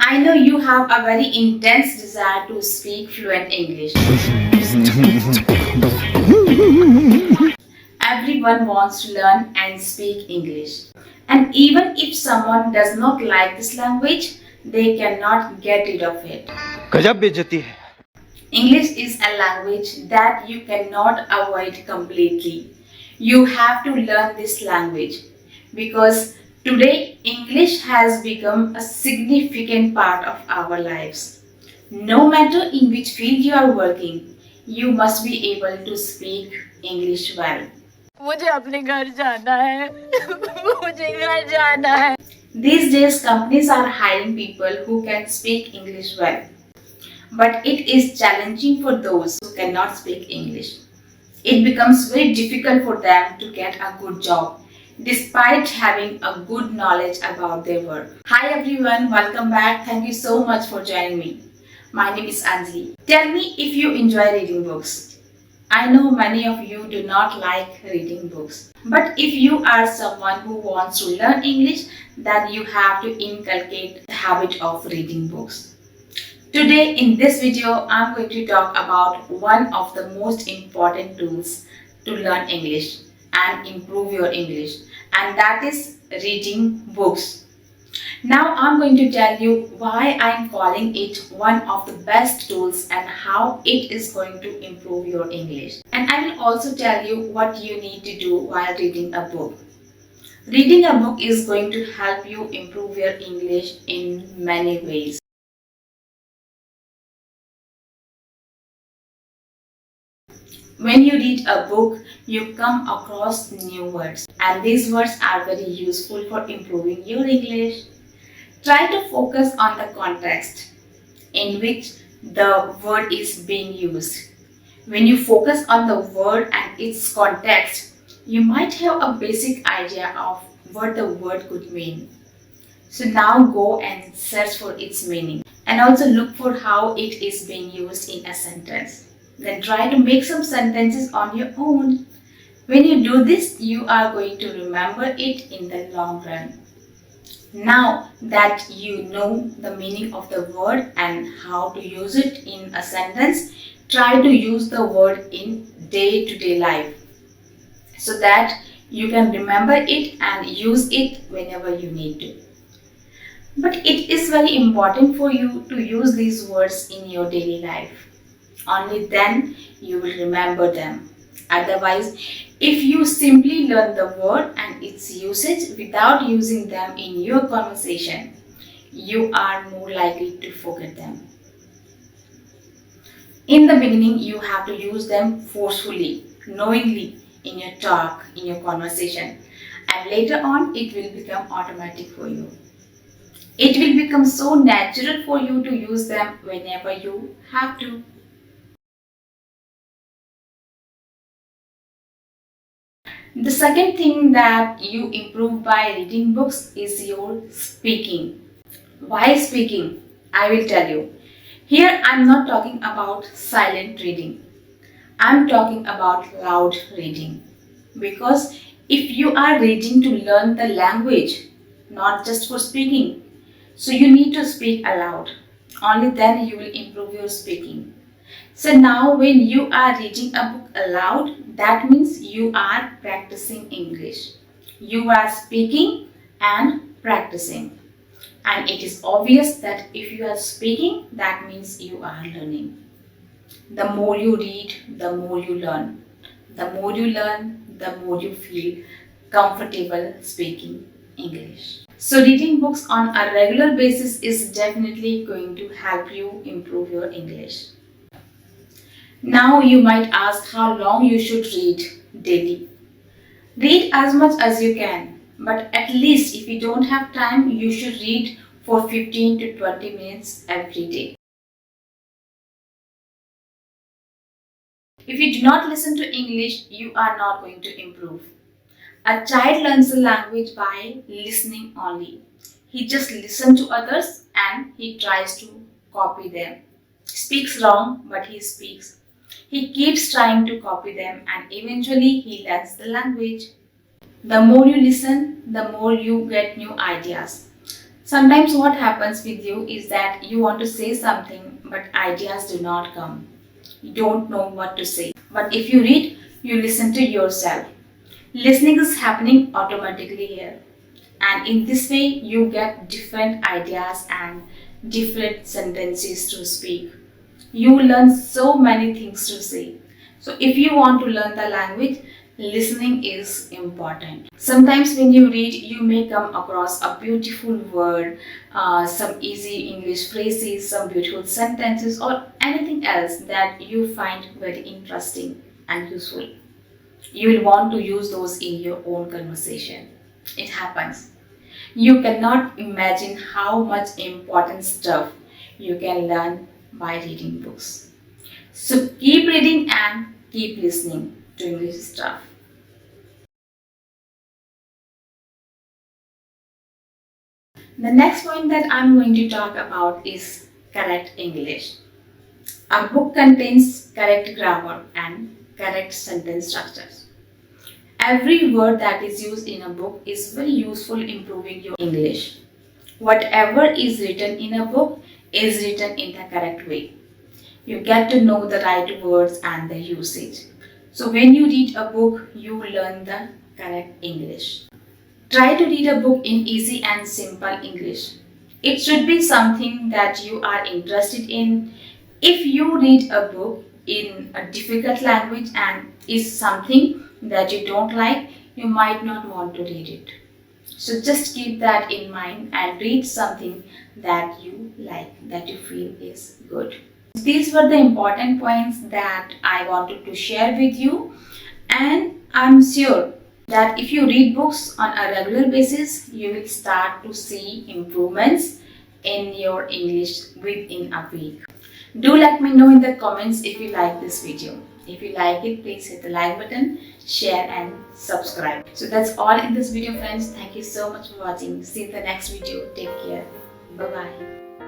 I know you have a very intense desire to speak fluent English. Everyone wants to learn and speak English. And even if someone does not like this language, they cannot get rid of it. गजब बेइज्जती है. English is a language that you cannot avoid completely. You have to learn this language because today English has become a significant part of our lives. No matter in which field you are working, you must be able to speak English well. मुझे अपने घर जाना है मुझे घर जाना है. These days, companies are hiring people who can speak English well. But it is challenging for those who cannot speak English. It becomes very difficult for them to get a good job despite having a good knowledge about their work. Hi everyone, welcome back. Thank you so much for joining me. My name is Anjali. Tell me if you enjoy reading books. I know many of you do not like reading books. But if you are someone who wants to learn English, then you have to inculcate the habit of reading books. Today in this video, I'm going to talk about one of the most important tools to learn English and improve your English, and that is reading books. Now I'm going to tell you why I'm calling it one of the best tools and how it is going to improve your English. And I will also tell you what you need to do while reading a book. Reading a book is going to help you improve your English in many ways. When you read a book, you come across new words, and these words are very useful for improving your English. Try to focus on the context in which the word is being used. When you focus on the word and its context, you might have a basic idea of what the word could mean. So now go and search for its meaning and also look for how it is being used in a sentence. Then try to make some sentences on your own. When you do this, you are going to remember it in the long run. Now that you know the meaning of the word and how to use it in a sentence, try to use the word in day-to-day life so that you can remember it and use it whenever you need to. But it is very important for you to use these words in your daily life. Only then you will remember them. Otherwise, if you simply learn the word and its usage without using them in your conversation, you are more likely to forget them. In the beginning, you have to use them forcefully, knowingly in your talk, in your conversation, and later on it will become automatic for you. It will become so natural for you to use them whenever you have to. The second thing that you improve by reading books is your speaking. Why speaking? I will tell you. Here I am not talking about silent reading. I am talking about loud reading. Because if you are reading to learn the language, not just for speaking, so you need to speak aloud. Only then you will improve your speaking. So now when you are reading a book aloud, that means you are practicing English. You are speaking and practicing. And it is obvious that if you are speaking, that means you are learning. The more you read, the more you learn. The more you learn, the more you feel comfortable speaking English. So reading books on a regular basis is definitely going to help you improve your English. Now you might ask how long you should read daily. Read as much as you can, but at least if you don't have time, you should read for 15 to 20 minutes every day. If you do not listen to English, you are not going to improve. A child learns a language by listening only. He just listens to others and he tries to copy them. Speaks wrong, but he speaks. He keeps trying to copy them and eventually he learns the language. The more you listen, the more you get new ideas. Sometimes what happens with you is that you want to say something but ideas do not come. You don't know what to say. But if you read, you listen to yourself. Listening is happening automatically here. And in this way, you get different ideas and different sentences to speak. You learn so many things to say. So if you want to learn the language, listening is important. Sometimes when you read, you may come across a beautiful word, some easy English phrases, some beautiful sentences, or anything else that you find very interesting and useful. You will want to use those in your own conversation. It happens. You cannot imagine how much important stuff you can learn by reading books. So keep reading and keep listening to English stuff. The next point that I'm going to talk about is correct English. A book contains correct grammar and correct sentence structures. Every word that is used in a book is very useful in improving your English. Whatever is written in a book is written in the correct way. You get to know the right words and the usage. So when you read a book, you learn the correct English. Try to read a book in easy and simple English. It should be something that you are interested in. If you read a book in a difficult language and is something that you don't like, you might not want to read it. So just keep that in mind and read something that you like, that you feel is good. These were the important points that I wanted to share with you, and I'm sure that if you read books on a regular basis, you will start to see improvements in your English within a week. Do let me know in the comments if you like this video. If you like it, please hit the like button, share and subscribe. So that's all in this video, friends. Thank you so much for watching. See you in the next video. Take care. Bye-bye.